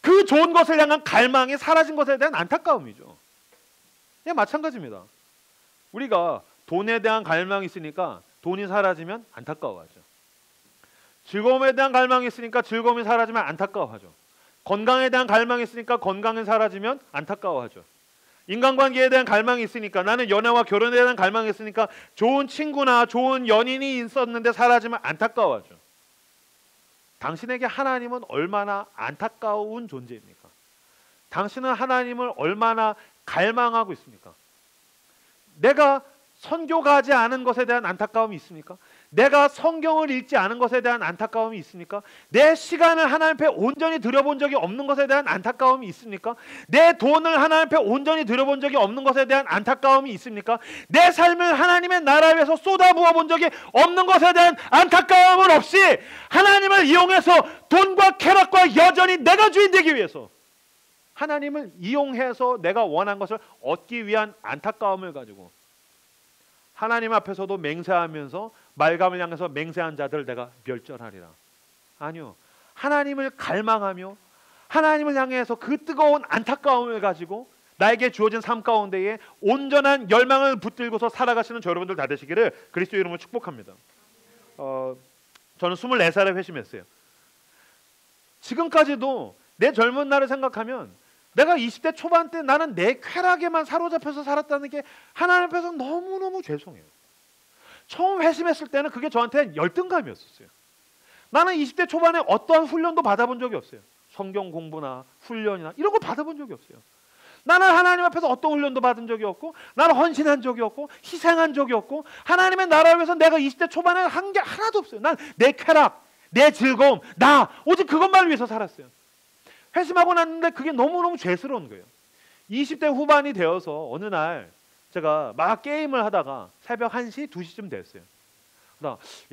그 좋은 것을 향한 갈망이 사라진 것에 대한 안타까움이죠. 예, 마찬가지입니다. 우리가 돈에 대한 갈망이 있으니까 돈이 사라지면 안타까워하죠. 즐거움에 대한 갈망이 있으니까 즐거움이 사라지면 안타까워하죠. 건강에 대한 갈망이 있으니까 건강이 사라지면 안타까워하죠. 인간관계에 대한 갈망이 있으니까, 나는 연애와 결혼에 대한 갈망이 있으니까 좋은 친구나 좋은 연인이 있었는데 사라지면 안타까워하죠. 당신에게 하나님은 얼마나 안타까운 존재입니까? 당신은 하나님을 얼마나 갈망하고 있습니까? 내가 선교 가지 않은 것에 대한 안타까움이 있습니까? 내가 성경을 읽지 않은 것에 대한 안타까움이 있습니까? 내 시간을 하나님 앞에 온전히 들여본 적이 없는 것에 대한 안타까움이 있습니까? 내 돈을 하나님 앞에 온전히 들여본 적이 없는 것에 대한 안타까움이 있습니까? 내 삶을 하나님의 나라 위해서 쏟아부어 본 적이 없는 것에 대한 안타까움은 없이 하나님을 이용해서 돈과 쾌락과 여전히 내가 주인 되기 위해서 하나님을 이용해서 내가 원한 것을 얻기 위한 안타까움을 가지고 하나님 앞에서도 맹세하면서 말감을 향해서 맹세한 자들을 내가 멸절하리라. 아니요. 하나님을 갈망하며 하나님을 향해서 그 뜨거운 안타까움을 가지고 나에게 주어진 삶 가운데에 온전한 열망을 붙들고서 살아가시는 저 여러분들 다 되시기를 그리스도 이름으로 축복합니다. 저는 24살에 회심했어요. 지금까지도 내 젊은 날을 생각하면 내가 20대 초반 때 나는 내 쾌락에만 사로잡혀서 살았다는 게 하나님 앞에서 너무너무 죄송해요. 처음 회심했을 때는 그게 저한테 열등감이었어요. 나는 20대 초반에 어떠한 훈련도 받아본 적이 없어요. 성경 공부나 훈련이나 이런 거 받아본 적이 없어요. 나는 하나님 앞에서 어떤 훈련도 받은 적이 없고, 나는 헌신한 적이 없고, 희생한 적이 없고, 하나님의 나라를 위해서 내가 20대 초반에 한 게 하나도 없어요. 난 내 쾌락, 내 즐거움, 나 오직 그것만 위해서 살았어요. 회심하고 났는데 그게 너무너무 죄스러운 거예요. 20대 후반이 되어서 어느 날 제가 막 게임을 하다가 새벽 1시, 2시쯤 됐어요.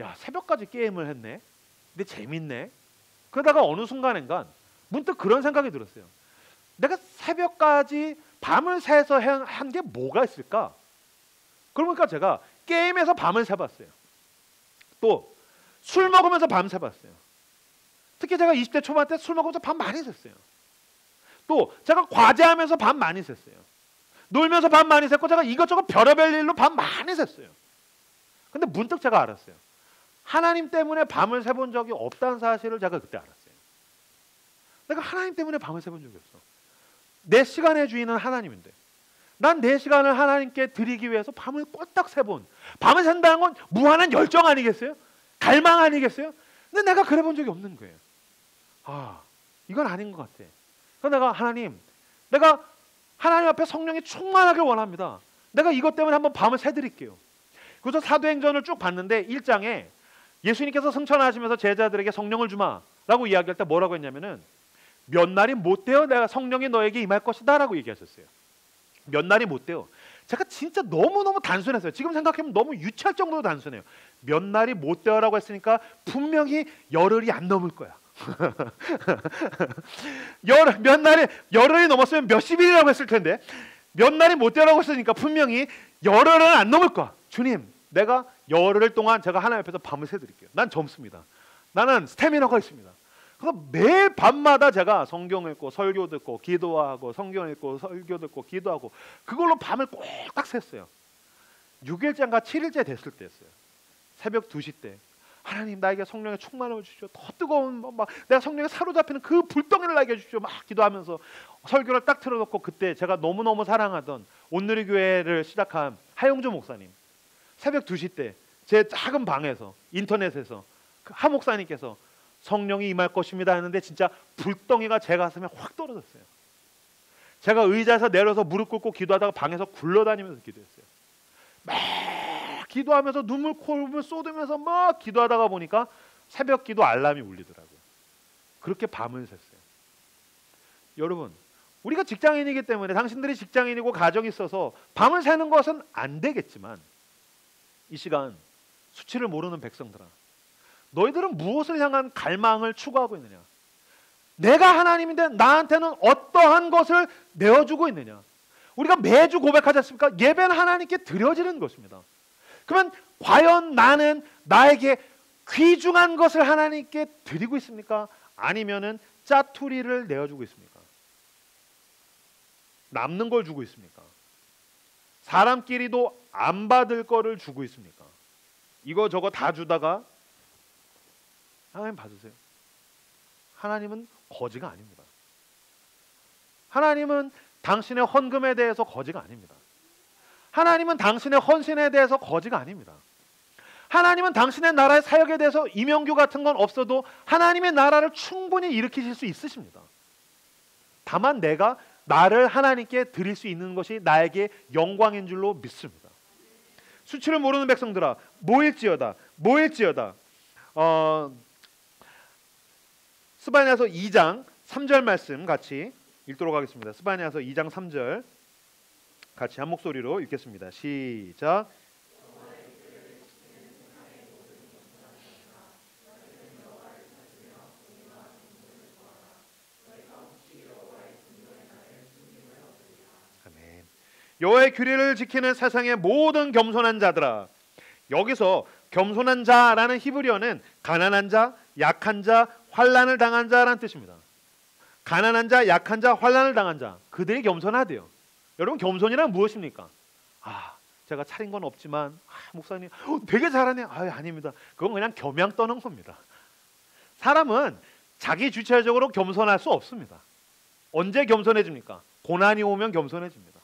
야, 새벽까지 게임을 했네? 근데 재밌네? 그러다가 어느 순간인가 문득 그런 생각이 들었어요. 내가 새벽까지 밤을 새서 한 게 뭐가 있을까? 그러니까 제가 게임에서 밤을 새봤어요. 또 술 먹으면서 밤 새봤어요. 특히 제가 20대 초반 때 술 먹으면서 밤 많이 샜어요. 또 제가 과제하면서 밤 많이 샜어요. 놀면서 밤 많이 샜고 제가 이것저것 별의별 일로 밤 많이 샜어요. 근데 문득 제가 알았어요. 하나님 때문에 밤을 새본 적이 없다는 사실을 제가 그때 알았어요. 내가 하나님 때문에 밤을 새본 적이 없어. 내 시간의 주인은 하나님인데 난 내 시간을 하나님께 드리기 위해서 밤을 꼴딱 새본, 밤을 샌다는 건 무한한 열정 아니겠어요? 갈망 아니겠어요? 근데 내가 그래 본 적이 없는 거예요. 아, 이건 아닌 것 같아. 그래서 내가 하나님 앞에 성령이 충만하길 원합니다. 내가 이것 때문에 한번 밤을 새드릴게요. 그래서 사도행전을 쭉 봤는데 1장에 예수님께서 승천하시면서 제자들에게 성령을 주마 라고 이야기할 때 뭐라고 했냐면은 몇 날이 못 되어 내가 성령이 너에게 임할 것이다 라고 얘기하셨어요. 몇 날이 못 되어. 제가 진짜 너무너무 단순했어요. 지금 생각하면 너무 유치할 정도로 단순해요. 몇 날이 못 되어라고 했으니까 분명히 열흘이 안 넘을 거야. 열흘이 넘었으면 몇십 일이라고 했을 텐데 몇 날이 못 되어라고 했으니까 분명히 열흘은 안 넘을 거야. 주님, 내가 열흘 동안 제가 하나님 앞에서 밤을 새드릴게요. 난 젊습니다. 나는 스태미너가 있습니다. 그래서 매일 밤마다 제가 성경 읽고 설교 듣고 기도하고 성경 읽고 설교 듣고 기도하고 그걸로 밤을 꼴딱 샜어요. 6일째인가 7일째 됐을 때였어요. 새벽 2시 때 하나님 나에게 성령의 충만함을 주시오. 더 뜨거운 막 내가 성령에 사로잡히는 그 불덩이를 나에게 주시오. 막 기도하면서 설교를 딱 틀어놓고 그때 제가 너무너무 사랑하던 온누리교회를 시작한 하용조 목사님 새벽 2시 때 제 작은 방에서 인터넷에서 하 목사님께서 성령이 임할 것입니다 했는데 진짜 불덩이가 제 가슴에 확 떨어졌어요. 제가 의자에서 내려서 무릎 꿇고 기도하다가 방에서 굴러다니면서 기도했어요. 막 기도하면서 눈물 콧물 쏟으면서 막 기도하다가 보니까 새벽 기도 알람이 울리더라고요. 그렇게 밤을 샜어요. 여러분, 우리가 직장인이기 때문에 당신들이 직장인이고 가정이 있어서 밤을 새는 것은 안 되겠지만 이 시간 수치를 모르는 백성들아, 너희들은 무엇을 향한 갈망을 추구하고 있느냐? 내가 하나님인데 나한테는 어떠한 것을 내어주고 있느냐? 우리가 매주 고백하지 않습니까? 예배는 하나님께 드려지는 것입니다. 그러면 과연 나는 나에게 귀중한 것을 하나님께 드리고 있습니까? 아니면은 짜투리를 내어주고 있습니까? 남는 걸 주고 있습니까? 사람끼리도 안 받을 거를 주고 있습니까? 이거 저거 다 주다가 하나님 받으세요. 하나님은 거지가 아닙니다. 하나님은 당신의 헌금에 대해서 거지가 아닙니다. 하나님은 당신의 헌신에 대해서 거지가 아닙니다. 하나님은 당신의 나라의 사역에 대해서 임용규 같은 건 없어도 하나님의 나라를 충분히 일으키실 수 있으십니다. 다만 내가 나를 하나님께 드릴 수 있는 것이 나에게 영광인 줄로 믿습니다. 수치를 모르는 백성들아 모일지어다 모일지어다. 스바냐서 2장 3절 말씀 같이 읽도록 하겠습니다. 스바냐서 2장 3절 같이 한 목소리로 읽겠습니다. 시작. 아멘. 여호와의 규례를 지키는 세상의 모든 겸손한 자들아. 여기서 겸손한 자라는 히브리어는 가난한 자, 약한 자, 환난을 당한 자라는 뜻입니다. 가난한 자, 약한 자, 환난을 당한 자, 그들이 겸손하대요. 여러분 겸손이란 무엇입니까? 제가 차린 건 없지만 목사님 되게 잘하네. 아닙니다. 그건 그냥 겸양 떠는 겁니다. 사람은 자기 주체적으로 겸손할 수 없습니다. 언제 겸손해집니까? 고난이 오면 겸손해집니다.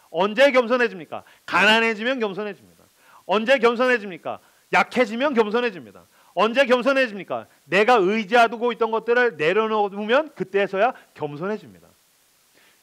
언제 겸손해집니까? 가난해지면 겸손해집니다. 언제 겸손해집니까? 약해지면 겸손해집니다. 언제 겸손해집니까? 내가 의지하고 있던 것들을 내려놓으면 그때서야 겸손해집니다.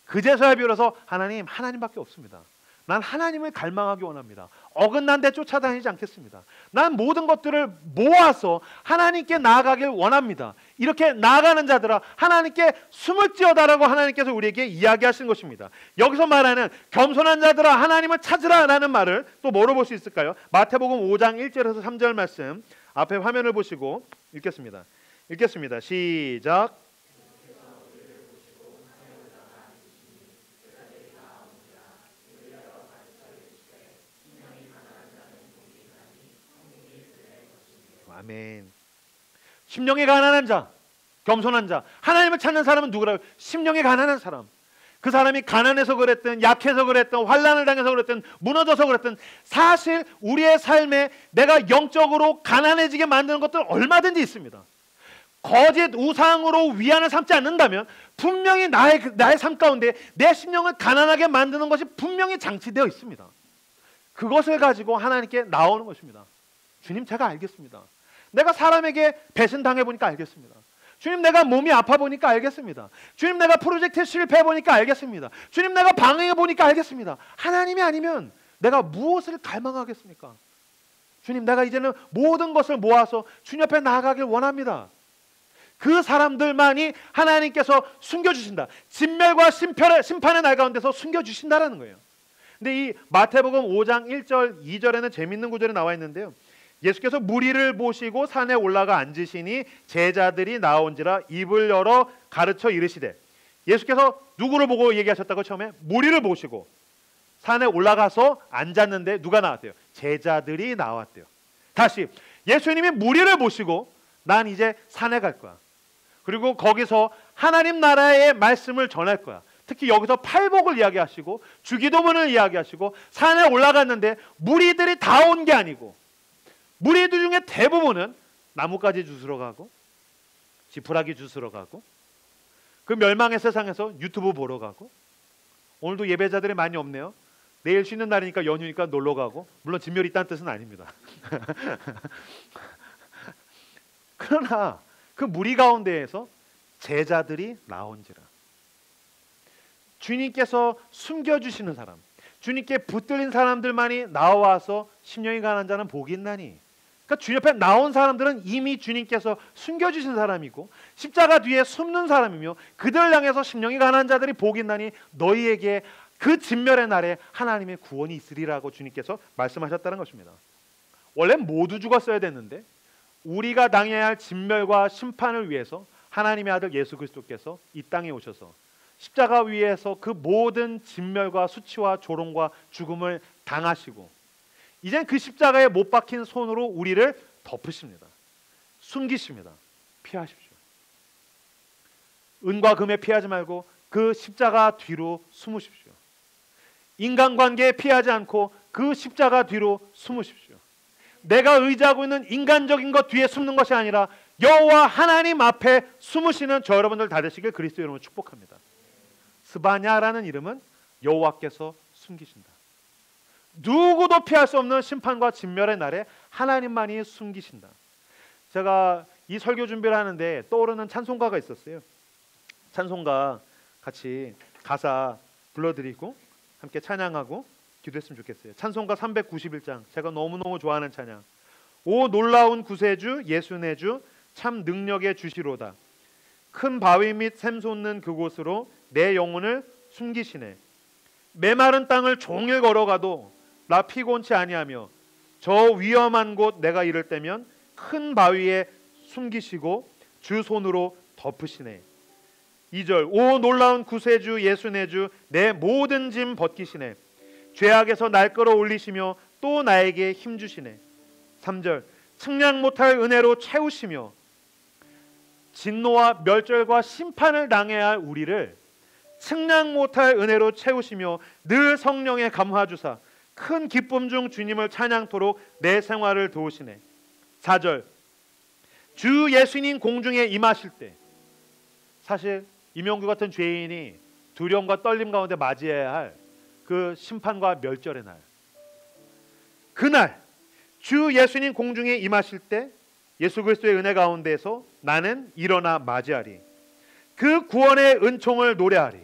그제서야 비로소 하나님밖에 없습니다. 난 하나님을 갈망하기 원합니다. 어긋난 데 쫓아다니지 않겠습니다. 난 모든 것들을 모아서 하나님께 나아가길 원합니다. 이렇게 나아가는 자들아 하나님께 숨을지어다라고 하나님께서 우리에게 이야기하신 것입니다. 여기서 말하는 겸손한 자들아 하나님을 찾으라라는 말을 또 뭐로 볼 수 있을까요? 마태복음 5장 1절에서 3절 말씀 앞에 화면을 보시고 읽겠습니다. 시작. 아멘. 심령이 가난한 자, 겸손한 자, 하나님을 찾는 사람은 누구라고요? 심령이 가난한 사람. 그 사람이 가난해서 그랬든 약해서 그랬든 환난을 당해서 그랬든 무너져서 그랬든 사실 우리의 삶에 내가 영적으로 가난해지게 만드는 것들 얼마든지 있습니다. 거짓 우상으로 위안을 삼지 않는다면 분명히 나의 삶 가운데 내 심령을 가난하게 만드는 것이 분명히 장치되어 있습니다. 그것을 가지고 하나님께 나오는 것입니다. 주님 제가 알겠습니다. 내가 사람에게 배신당해 보니까 알겠습니다. 주님 내가 몸이 아파 보니까 알겠습니다. 주님 내가 프로젝트에 실패해 보니까 알겠습니다. 주님 내가 방해해 보니까 알겠습니다. 하나님이 아니면 내가 무엇을 갈망하겠습니까? 주님 내가 이제는 모든 것을 모아서 주님 앞에 나아가길 원합니다. 그 사람들만이 하나님께서 숨겨주신다. 진멸과 심판의 날 가운데서 숨겨주신다라는 거예요. 근데 이 마태복음 5장 1절 2절에는 재밌는 구절이 나와 있는데요. 예수께서 무리를 모시고 산에 올라가 앉으시니 제자들이 나온지라 입을 열어 가르쳐 이르시되. 예수께서 누구를 보고 얘기하셨다고? 처음에 무리를 모시고 산에 올라가서 앉았는데 누가 나왔대요? 제자들이 나왔대요. 다시 예수님이 무리를 모시고 난 이제 산에 갈 거야. 그리고 거기서 하나님 나라의 말씀을 전할 거야. 특히 여기서 팔복을 이야기하시고 주기도문을 이야기하시고 산에 올라갔는데 무리들이 다 온 게 아니고 무리들 중에 대부분은 나뭇가지 주스러 가고 지푸라기 주스러 가고 그 멸망의 세상에서 유튜브 보러 가고 오늘도 예배자들이 많이 없네요. 내일 쉬는 날이니까 연휴니까 놀러 가고 물론 진멸이 있다는 뜻은 아닙니다. 그러나 그 무리 가운데에서 제자들이 나온지라. 주님께서 숨겨주시는 사람, 주님께 붙들린 사람들만이 나와서 심령이 가난한 자는 복이 있나니. 그러니까 주님 앞에 나온 사람들은 이미 주님께서 숨겨주신 사람이고 십자가 뒤에 숨는 사람이며 그들을 향해서 심령이 가난한 자들이 복이 있나니 너희에게 그 진멸의 날에 하나님의 구원이 있으리라고 주님께서 말씀하셨다는 것입니다. 원래 모두 죽었어야 됐는데 우리가 당해야 할 진멸과 심판을 위해서 하나님의 아들 예수 그리스도께서 이 땅에 오셔서 십자가 위에서 그 모든 진멸과 수치와 조롱과 죽음을 당하시고 이젠 그 십자가에 못 박힌 손으로 우리를 덮으십니다. 숨기십니다. 피하십시오. 은과 금에 피하지 말고 그 십자가 뒤로 숨으십시오. 인간관계에 피하지 않고 그 십자가 뒤로 숨으십시오. 내가 의지하고 있는 인간적인 것 뒤에 숨는 것이 아니라 여호와 하나님 앞에 숨으시는 저 여러분들 다 되시길 그리스도 이름으로 축복합니다. 스바냐라는 이름은 여호와께서 숨기신다. 누구도 피할 수 없는 심판과 진멸의 날에 하나님만이 숨기신다. 제가 이 설교 준비를 하는데 떠오르는 찬송가가 있었어요. 찬송가 같이 가사 불러드리고 함께 찬양하고 기도했으면 좋겠어요. 찬송가 391장, 제가 너무너무 좋아하는 찬양. 오 놀라운 구세주 예수 내 주 참 능력의 주시로다. 큰 바위 및 샘솟는 그곳으로 내 영혼을 숨기시네. 메마른 땅을 종일 걸어가도 나 피곤치 아니하며 저 위험한 곳 내가 이를 때면 큰 바위에 숨기시고 주 손으로 덮으시네. 2절 오 놀라운 구세주 예수 내 주 내 모든 짐 벗기시네. 죄악에서 날 끌어올리시며 또 나에게 힘주시네. 3절 측량 못할 은혜로 채우시며 진노와 멸절과 심판을 당해야 할 우리를 측량 못할 은혜로 채우시며 늘 성령에 감화주사 큰 기쁨 중 주님을 찬양토록 내 생활을 도우시네. 4절 주 예수님 공중에 임하실 때, 사실 임영규 같은 죄인이 두려움과 떨림 가운데 맞이해야 할 그 심판과 멸절의 날, 그날 주 예수님 공중에 임하실 때 예수 그리스도의 은혜 가운데에서 나는 일어나 맞이하리. 그 구원의 은총을 노래하리.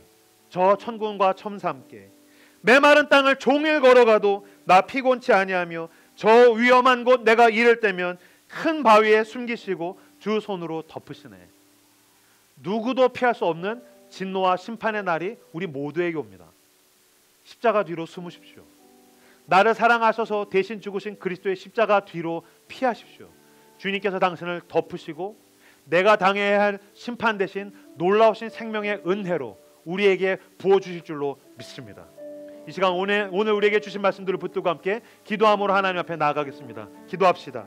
저 천군과 첨사 함께 메마른 땅을 종일 걸어가도 나 피곤치 아니하며 저 위험한 곳 내가 이를 때면 큰 바위에 숨기시고 주 손으로 덮으시네. 누구도 피할 수 없는 진노와 심판의 날이 우리 모두에게 옵니다. 십자가 뒤로 숨으십시오. 나를 사랑하셔서 대신 죽으신 그리스도의 십자가 뒤로 피하십시오. 주님께서 당신을 덮으시고 내가 당해야 할 심판 대신 놀라우신 생명의 은혜로 우리에게 부어주실 줄로 믿습니다. 이 시간 오늘 우리에게 주신 말씀들을 붙들고 함께 기도함으로 하나님 앞에 나아가겠습니다. 기도합시다.